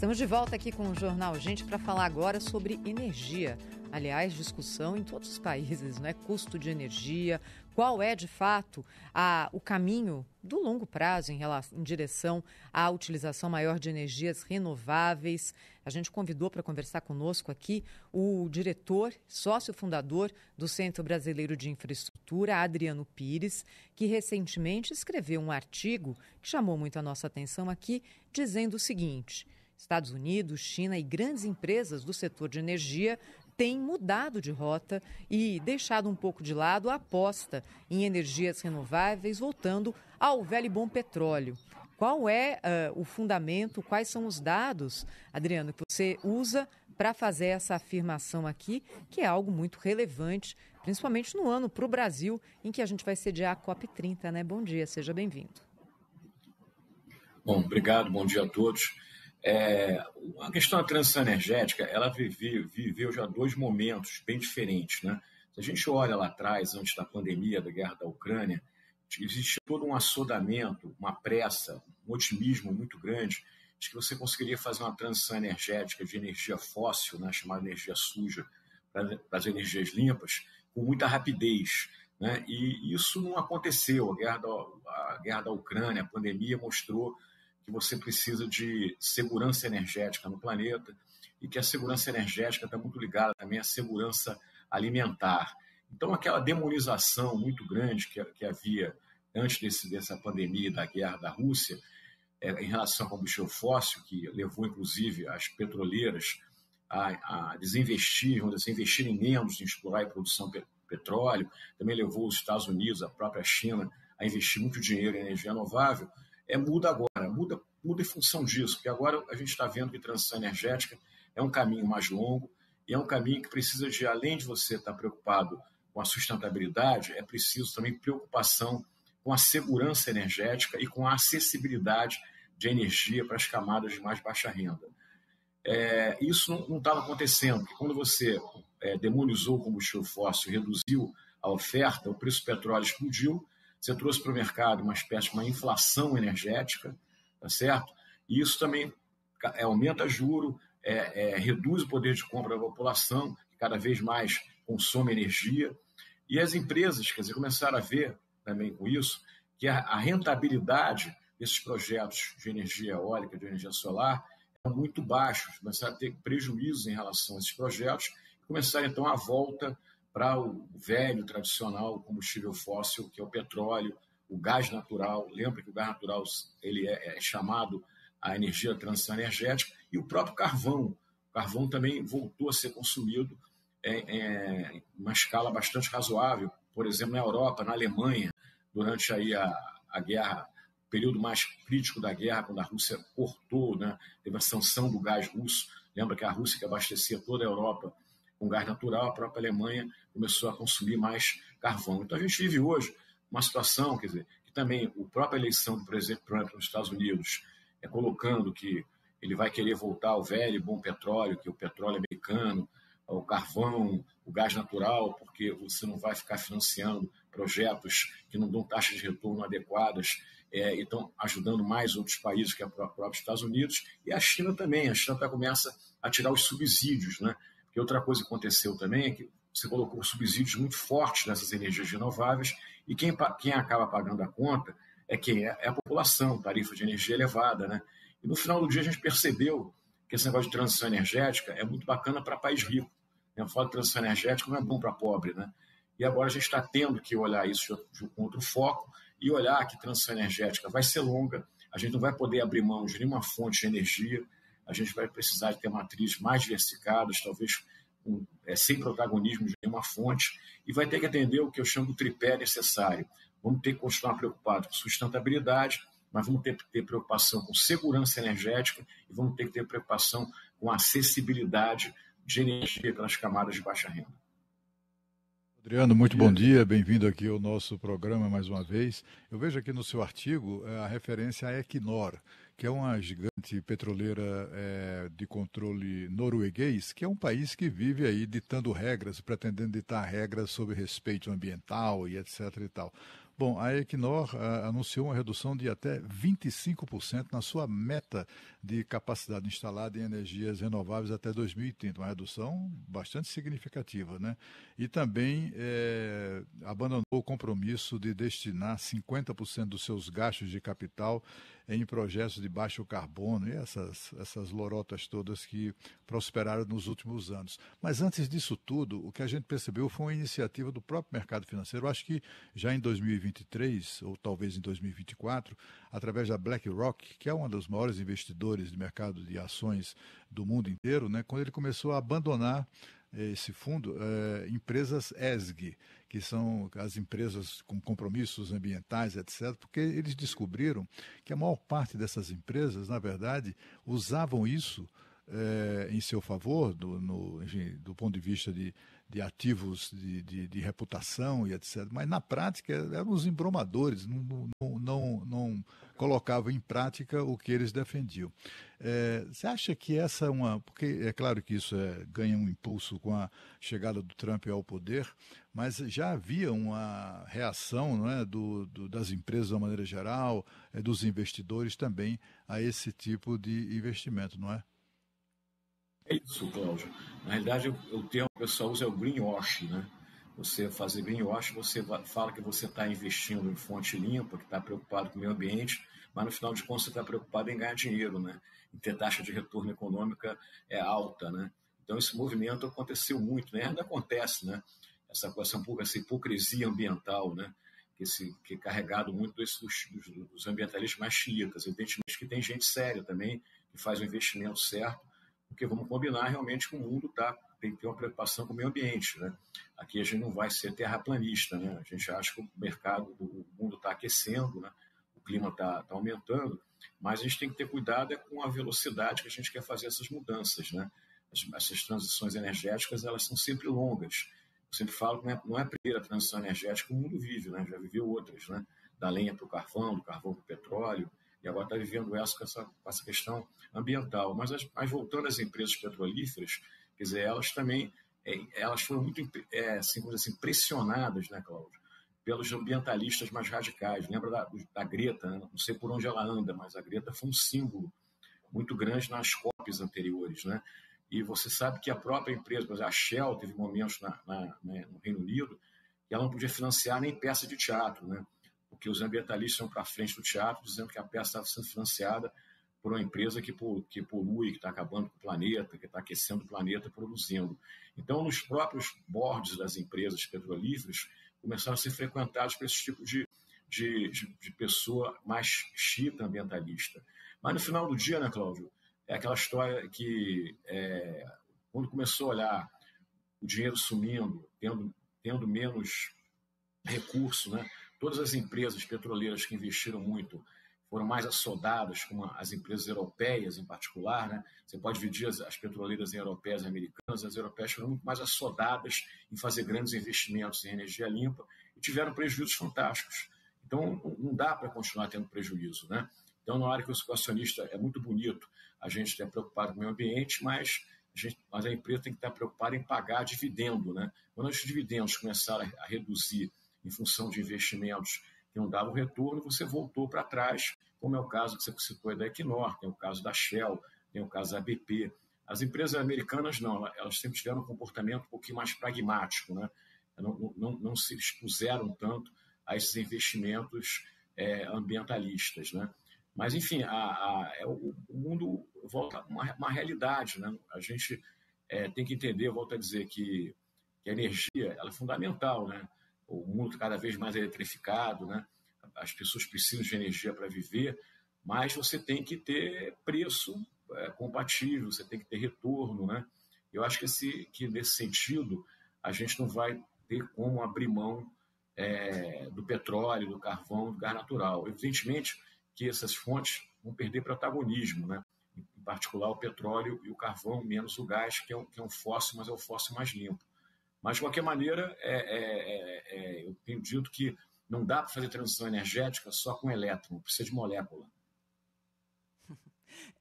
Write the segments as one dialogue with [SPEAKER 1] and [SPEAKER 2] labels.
[SPEAKER 1] Estamos de volta aqui com o Jornal Gente para falar agora sobre energia. Aliás, discussão em todos os países, não é? Custo de energia, qual é de fato o caminho do longo prazo em direção à utilização maior de energias renováveis. A gente convidou para conversar conosco aqui o diretor, sócio fundador do Centro Brasileiro de Infraestrutura, Adriano Pires, que recentemente escreveu um artigo que chamou muito a nossa atenção aqui, dizendo o seguinte: Estados Unidos, China e grandes empresas do setor de energia têm mudado de rota e deixado um pouco de lado a aposta em energias renováveis, voltando ao velho e bom petróleo. Qual é o fundamento, quais são os dados, Adriano, que você usa para fazer essa afirmação aqui, que é algo muito relevante, principalmente no ano para o Brasil, em que a gente vai sediar a COP30, né? Bom dia, seja bem-vindo.
[SPEAKER 2] Bom, obrigado, bom dia a todos. A questão da transição energética, ela viveu já dois momentos bem diferentes, né? Se a gente olha lá atrás, antes da pandemia, da guerra da Ucrânia, existe todo um assodamento, uma pressa, um otimismo muito grande de que você conseguiria fazer uma transição energética de energia fóssil, né, chamada energia suja, para as energias limpas, com muita rapidez, né? E isso não aconteceu. A guerra da Ucrânia, a pandemia mostrou que você precisa de segurança energética no planeta e que a segurança energética está muito ligada também à segurança alimentar. Então, aquela demonização muito grande que havia antes dessa pandemia da guerra da Rússia em relação ao combustível fóssil, que levou, inclusive, as petroleiras a investirem menos em explorar e produção de petróleo, também levou os Estados Unidos, a própria China, a investir muito dinheiro em energia renovável, muda agora, muda em função disso, porque agora a gente está vendo que transição energética é um caminho mais longo e é um caminho que precisa de, além de você estar preocupado com a sustentabilidade, é preciso também preocupação com a segurança energética e com a acessibilidade de energia para as camadas de mais baixa renda. Isso não estava acontecendo, porque quando você demonizou o combustível fóssil e reduziu a oferta, o preço do petróleo explodiu, você trouxe para o mercado uma espécie de uma inflação energética, tá certo? E isso também aumenta juro, reduz o poder de compra da população, que cada vez mais consome energia. E as empresas, quer dizer, começaram a ver também com isso que a rentabilidade desses projetos de energia eólica, de energia solar, é muito baixos, começaram a ter prejuízos em relação a esses projetos e começaram então a volta para o velho, tradicional combustível fóssil, que é o petróleo, o gás natural. Lembra que o gás natural ele é chamado a energia da transição energética, e o próprio carvão. O carvão também voltou a ser consumido em uma escala bastante razoável, por exemplo, na Europa, na Alemanha, durante aí a guerra, o período mais crítico da guerra, quando a Rússia cortou, né, teve a sanção do gás russo. Lembra que a Rússia, que abastecia toda a Europa com gás natural, a própria Alemanha começou a consumir mais carvão. Então a gente vive hoje uma situação, quer dizer, que também a própria eleição do presidente Trump nos Estados Unidos colocando que ele vai querer voltar ao velho e bom petróleo, que é o petróleo americano, o carvão, o gás natural, porque você não vai ficar financiando projetos que não dão taxas de retorno adequadas e estão ajudando mais outros países que o próprio Estados Unidos. E a China também. A China começa a tirar os subsídios, né? Porque outra coisa que aconteceu também é que você colocou subsídios muito fortes nessas energias renováveis e quem acaba pagando a conta é a população, tarifa de energia elevada, né? E no final do dia a gente percebeu que esse negócio de transição energética é muito bacana para país rico. Eu falo de transição energética, não é bom para pobre, né? E agora a gente está tendo que olhar isso com outro foco e olhar que transição energética vai ser longa, a gente não vai poder abrir mão de nenhuma fonte de energia, a gente vai precisar de ter matrizes mais diversificadas, talvez sem protagonismo de nenhuma fonte, e vai ter que atender o que eu chamo de tripé necessário. Vamos ter que continuar preocupados com sustentabilidade, mas vamos ter que ter preocupação com segurança energética e vamos ter que ter preocupação com acessibilidade de energia pelas camadas de baixa renda.
[SPEAKER 3] Adriano, muito bom dia, bem-vindo aqui ao nosso programa mais uma vez. Eu vejo aqui no seu artigo a referência à Equinor, que é uma gigante petroleira de controle norueguês, que é um país que vive aí ditando regras, pretendendo ditar regras sobre respeito ambiental e etc. e tal. Bom, a Equinor anunciou uma redução de até 25% na sua meta de capacidade instalada em energias renováveis até 2030, uma redução bastante significativa, né? E também abandonou o compromisso de destinar 50% dos seus gastos de capital em projetos de baixo carbono e essas lorotas todas que prosperaram nos últimos anos. Mas antes disso tudo, o que a gente percebeu foi uma iniciativa do próprio mercado financeiro. Eu acho que já em 2023, ou talvez em 2024, através da BlackRock, que é um dos maiores investidores de mercado de ações do mundo inteiro, né, quando ele começou a abandonar esse fundo, empresas ESG, que são as empresas com compromissos ambientais, etc., porque eles descobriram que a maior parte dessas empresas, na verdade, usavam isso em seu favor, enfim, do ponto de vista de ativos de reputação e etc. Mas, na prática, eram os embromadores, não colocavam em prática o que eles defendiam. Você acha que essa é uma... Porque é claro que isso ganha um impulso com a chegada do Trump ao poder, mas já havia uma reação, não é, das empresas de uma maneira geral, dos investidores também, a esse tipo de investimento, não é?
[SPEAKER 2] É isso, Cláudio. Na realidade, o termo que o pessoal usa é o greenwash, né? Você fazer greenwash, você fala que você está investindo em fonte limpa, que está preocupado com o meio ambiente, mas no final de contas você está preocupado em ganhar dinheiro, né? Em ter taxa de retorno econômica alta, né? Então esse movimento aconteceu muito, né? Ainda acontece, né? Essa hipocrisia ambiental, né? Que é carregado muito dos ambientalistas mais xiitas. Evidentemente que tem gente séria também, que faz o investimento certo, porque vamos combinar realmente que o mundo tem que ter uma preocupação com o meio ambiente, né? Aqui a gente não vai ser terraplanista, né? A gente acha que o mundo está aquecendo, né? O clima está aumentando, mas a gente tem que ter cuidado com a velocidade que a gente quer fazer essas mudanças, né? Essas transições energéticas, elas são sempre longas. Eu sempre falo que não é a primeira transição energética que o mundo vive, né? Já viveu outras, né? Da lenha para o carvão, do carvão para o petróleo, e agora está vivendo essa com essa questão ambiental. Mas voltando às empresas petrolíferas, quer dizer, elas também elas foram muito assim, pressionadas, né, Cláudio, pelos ambientalistas mais radicais. Lembra da Greta, né? Não sei por onde ela anda, mas a Greta foi um símbolo muito grande nas COPs anteriores, né? E você sabe que a própria empresa, por exemplo, a Shell, teve momentos no Reino Unido que ela não podia financiar nem peça de teatro, né? Porque os ambientalistas iam para frente do teatro dizendo que a peça estava sendo financiada por uma empresa que polui, que está acabando com o planeta, que está aquecendo o planeta produzindo. Então, nos próprios boards das empresas petrolíferas, começaram a ser frequentados por esse tipo de pessoa mais xiita ambientalista. Mas no final do dia, né, Cláudio, é aquela história que quando começou a olhar o dinheiro sumindo, tendo menos recurso, né? Todas as empresas petroleiras que investiram muito foram mais assodadas, como as empresas europeias em particular, né? Você pode dividir as petroleiras em europeias e americanas. As europeias foram muito mais assodadas em fazer grandes investimentos em energia limpa e tiveram prejuízos fantásticos. Então, não dá para continuar tendo prejuízo, né? Então, na hora que o acionista é muito bonito, a gente está preocupado com o meio ambiente, mas a empresa tem que estar preocupada em pagar dividendo, né? Quando os dividendos começaram a reduzir em função de investimentos que não davam retorno, você voltou para trás, como é o caso que você citou da Equinor, tem o caso da Shell, tem o caso da BP. As empresas americanas, não, elas sempre tiveram um comportamento um pouquinho mais pragmático, né? Não se expuseram tanto a esses investimentos ambientalistas, né? Mas, enfim, o mundo volta a uma realidade, né? A gente tem que entender, eu volto a dizer, que a energia ela é fundamental, né? O mundo está cada vez mais eletrificado, né? As pessoas precisam de energia para viver, mas você tem que ter preço compatível, você tem que ter retorno, né? Eu acho que nesse sentido a gente não vai ter como abrir mão do petróleo, do carvão, do gás natural. Evidentemente que essas fontes vão perder protagonismo, né? Em particular o petróleo e o carvão, menos o gás, que é um fóssil, mas é o fóssil mais limpo. Mas, de qualquer maneira, eu tenho dito que não dá para fazer transição energética só com elétron, precisa de molécula.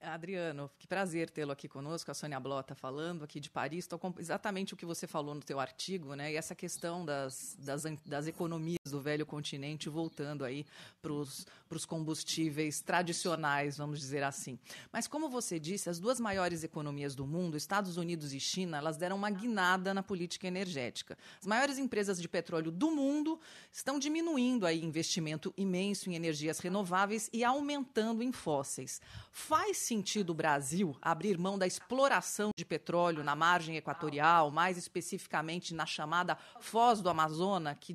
[SPEAKER 4] Adriano, que prazer tê-lo aqui conosco. A Sônia Blota falando aqui de Paris. Exatamente o que você falou no teu artigo, né? E essa questão das economias do velho continente voltando aí para os combustíveis tradicionais, vamos dizer assim. Mas como você disse, as duas maiores economias do mundo, Estados Unidos e China, elas deram uma guinada na política energética. As maiores empresas de petróleo do mundo estão diminuindo aí investimento imenso em energias renováveis e aumentando em fósseis. Faz sentido o Brasil abrir mão da exploração de petróleo na margem equatorial, mais especificamente na chamada Foz do Amazonas, que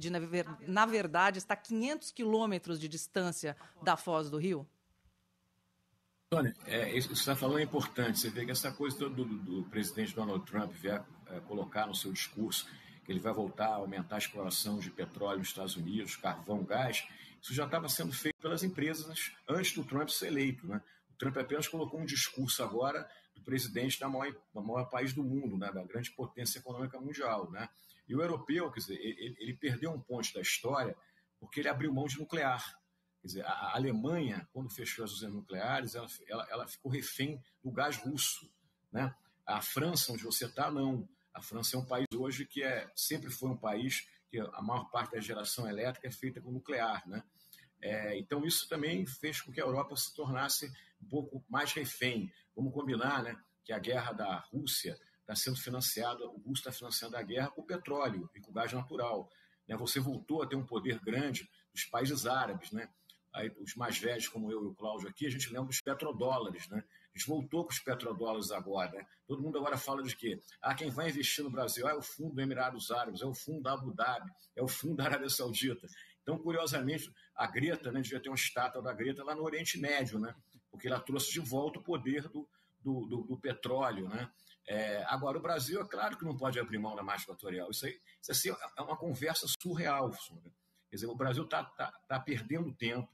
[SPEAKER 4] na verdade está a 500 quilômetros de distância da Foz do Rio?
[SPEAKER 2] Tony, isso que você está falando é importante. Você vê que essa coisa do presidente Donald Trump vier colocar no seu discurso que ele vai voltar a aumentar a exploração de petróleo nos Estados Unidos, carvão, gás, isso já estava sendo feito pelas empresas antes do Trump ser eleito, né? O Trump apenas colocou um discurso agora do presidente do maior país do mundo, né? Da grande potência econômica mundial, né? E o europeu, quer dizer, ele perdeu um ponto da história porque ele abriu mão de nuclear. Quer dizer, a Alemanha, quando fechou as usinas nucleares, ela ficou refém do gás russo, né? A França, onde você está, não. A França é um país hoje que sempre foi um país que a maior parte da geração elétrica é feita com nuclear, né? Então, isso também fez com que a Europa se tornasse um pouco mais refém. Vamos combinar, né, que a guerra da Rússia está sendo financiada, o Russo está financiando a guerra com o petróleo e com o gás natural, né? Você voltou a ter um poder grande dos países árabes, né? Aí, os mais velhos, como eu e o Cláudio aqui, a gente lembra dos petrodólares, né? A gente voltou com os petrodólares agora, né? Todo mundo agora fala de quê? Quem vai investir no Brasil é o fundo do Emirados Árabes, é o fundo da Abu Dhabi, é o fundo da Arábia Saudita. Então, curiosamente, a Greta, né, devia ter uma estátua da Greta lá no Oriente Médio, né? Porque ela trouxe de volta o poder do petróleo, né? Agora, o Brasil, é claro que não pode abrir mão da margem equatorial. Isso assim, é uma conversa surreal. Quer dizer, o Brasil está perdendo tempo,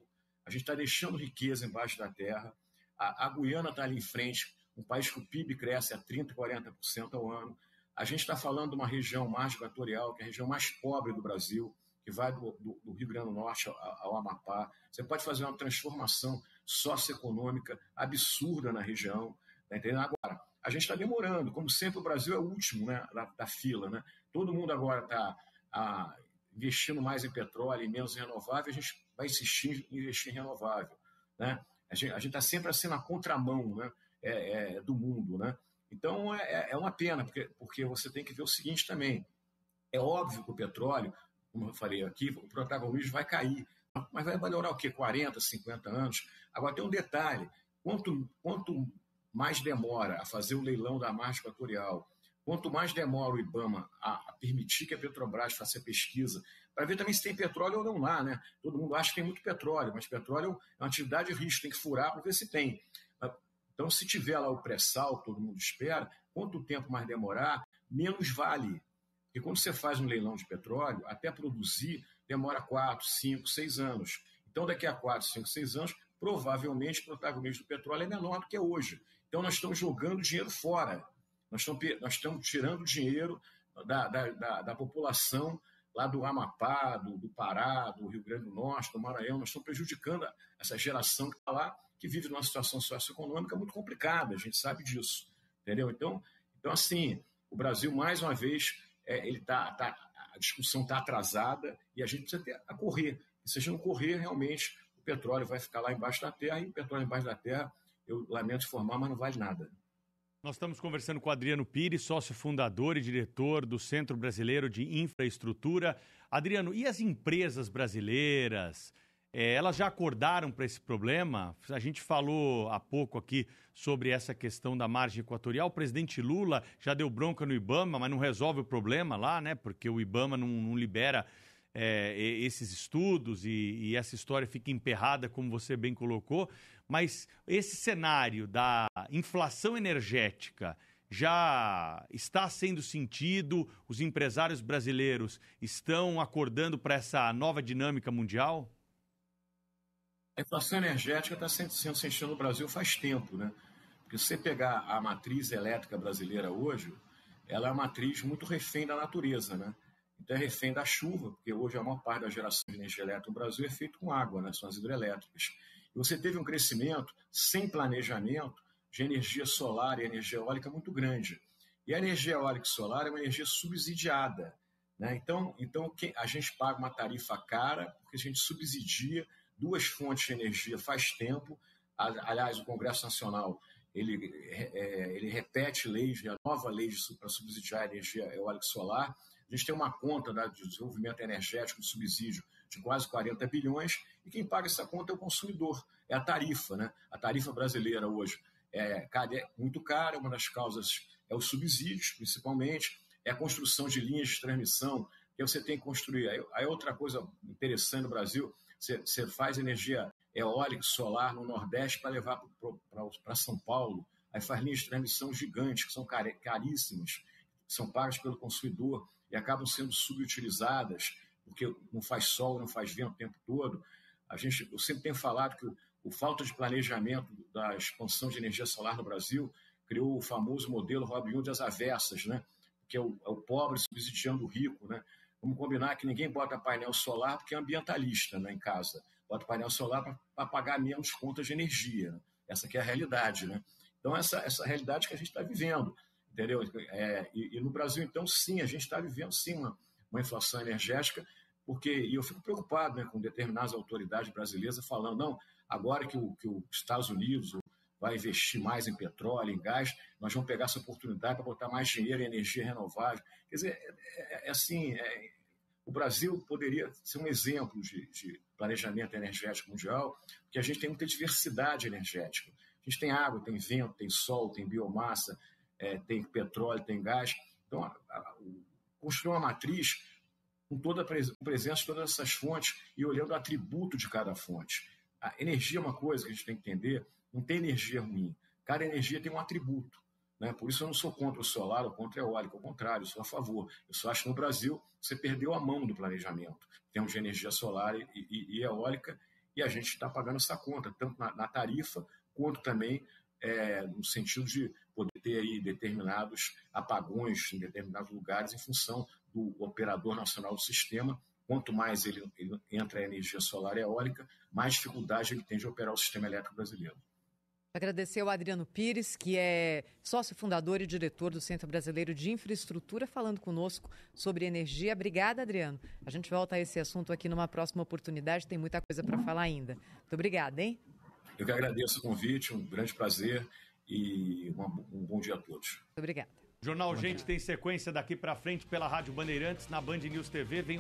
[SPEAKER 2] a gente está deixando riqueza embaixo da terra. A Guiana está ali em frente, um país que o PIB cresce a 30%, 40% ao ano. A gente está falando de uma região margem equatorial, que é a região mais pobre do Brasil, que vai do Rio Grande do Norte ao Amapá. Você pode fazer uma transformação socioeconômica absurda na região. Tá entendendo? Agora, a gente está demorando. Como sempre, o Brasil é o último, né, da fila, né? Todo mundo agora está investindo mais em petróleo e menos em renovável, a gente vai insistir em investir em renovável, né? A gente está sempre assim na contramão, né, do mundo, né? Então, é uma pena, porque você tem que ver o seguinte também. É óbvio que o petróleo, como eu falei aqui, o protagonismo vai cair, mas vai valorar o quê? 40, 50 anos? Agora, tem um detalhe. Quanto mais demora a fazer o leilão da margem equatorial, quanto mais demora o IBAMA a permitir que a Petrobras faça pesquisa, para ver também se tem petróleo ou não lá, né? Todo mundo acha que tem muito petróleo, mas petróleo é uma atividade de risco, tem que furar para ver se tem. Então, se tiver lá o pré-sal, todo mundo espera, quanto tempo mais demorar, menos vale. Porque quando você faz um leilão de petróleo, até produzir, demora 4, 5, 6 anos. Então, daqui a 4, 5, 6 anos, provavelmente o protagonismo do petróleo é menor do que é hoje. Então, nós estamos jogando dinheiro fora. Nós estamos tirando dinheiro da população lá do Amapá, do Pará, do Rio Grande do Norte, do Maranhão. Nós estamos prejudicando essa geração que está lá, que vive numa situação socioeconômica muito complicada. A gente sabe disso, entendeu? Então assim, o Brasil, mais uma vez, a discussão está atrasada e a gente precisa correr. E se a gente não correr, realmente, o petróleo vai ficar lá embaixo da terra, e o petróleo embaixo da terra, eu lamento informar, mas não vale nada.
[SPEAKER 5] Nós estamos conversando com Adriano Pires, sócio fundador e diretor do Centro Brasileiro de Infraestrutura. Adriano, e as empresas brasileiras? Elas já acordaram para esse problema? A gente falou há pouco aqui sobre essa questão da margem equatorial. O presidente Lula já deu bronca no IBAMA, mas não resolve o problema lá, né? Porque o IBAMA não libera esses estudos e essa história fica emperrada, como você bem colocou. Mas esse cenário da inflação energética já está sendo sentido? Os empresários brasileiros estão acordando para essa nova dinâmica mundial?
[SPEAKER 2] A inflação energética está sendo sentida no Brasil faz tempo, né? Porque se você pegar a matriz elétrica brasileira hoje, ela é uma matriz muito refém da natureza, né? Então é refém da chuva, porque hoje a maior parte da geração de energia elétrica no Brasil é feita com água, né? São as hidrelétricas. E você teve um crescimento sem planejamento de energia solar e energia eólica muito grande. E a energia eólica e solar é uma energia subsidiada, né? Então a gente paga uma tarifa cara porque a gente subsidia duas fontes de energia faz tempo. Aliás, o Congresso Nacional ele repete leis, renova leis para subsidiar a energia eólica e solar. A gente tem uma conta de desenvolvimento energético de subsídio de quase 40 bilhões, e quem paga essa conta é o consumidor, é a tarifa, né? A tarifa brasileira hoje é muito cara, uma das causas é os subsídios, principalmente, é a construção de linhas de transmissão, que você tem que construir. Aí outra coisa interessante no Brasil, você faz energia eólica e solar no Nordeste para levar para São Paulo, aí faz linhas de transmissão gigantes, que são caríssimas, que são pagas pelo consumidor e acabam sendo subutilizadas, porque não faz sol, não faz vento o tempo todo. Eu sempre tenho falado que o falta de planejamento da expansão de energia solar no Brasil criou o famoso modelo Robin Hood às avessas, né? Que é o pobre subsidiando o rico, né? Vamos combinar que ninguém bota painel solar porque é ambientalista, né, em casa. Bota painel solar para pagar menos contas de energia, né? Essa que é a realidade, né? Então, essa realidade que a gente está vivendo, entendeu? E no Brasil, então, sim, a gente está vivendo, sim, uma inflação energética, e eu fico preocupado, né, com determinadas autoridades brasileiras falando, não, agora que os Estados Unidos vai investir mais em petróleo, em gás, nós vamos pegar essa oportunidade para botar mais dinheiro em energia renovável. Quer dizer, o Brasil poderia ser um exemplo de planejamento energético mundial, porque a gente tem muita diversidade energética. A gente tem água, tem vento, tem sol, tem biomassa, tem petróleo, tem gás. Então, construir uma matriz com toda a presença de todas essas fontes e olhando o atributo de cada fonte. A energia é uma coisa que a gente tem que entender, não tem energia ruim. Cada energia tem um atributo, né? Por isso eu não sou contra o solar ou contra a eólica, ao contrário, eu sou a favor. Eu só acho que no Brasil você perdeu a mão do planejamento. Temos de energia solar e eólica, e a gente está pagando essa conta, tanto na tarifa, quanto também no sentido de poder ter aí determinados apagões em determinados lugares em função do operador nacional do sistema. Quanto mais ele entra a energia solar e eólica, mais dificuldade ele tem de operar o sistema elétrico brasileiro.
[SPEAKER 1] Agradecer ao Adriano Pires, que é sócio fundador e diretor do Centro Brasileiro de Infraestrutura, falando conosco sobre energia. Obrigada, Adriano. A gente volta a esse assunto aqui numa próxima oportunidade, tem muita coisa para falar ainda. Muito obrigada, hein?
[SPEAKER 2] Eu que agradeço o convite, um grande prazer e um bom dia a todos.
[SPEAKER 1] Muito obrigada.
[SPEAKER 5] Jornal Gente tem sequência daqui para frente pela Rádio Bandeirantes, na Band News TV. Vem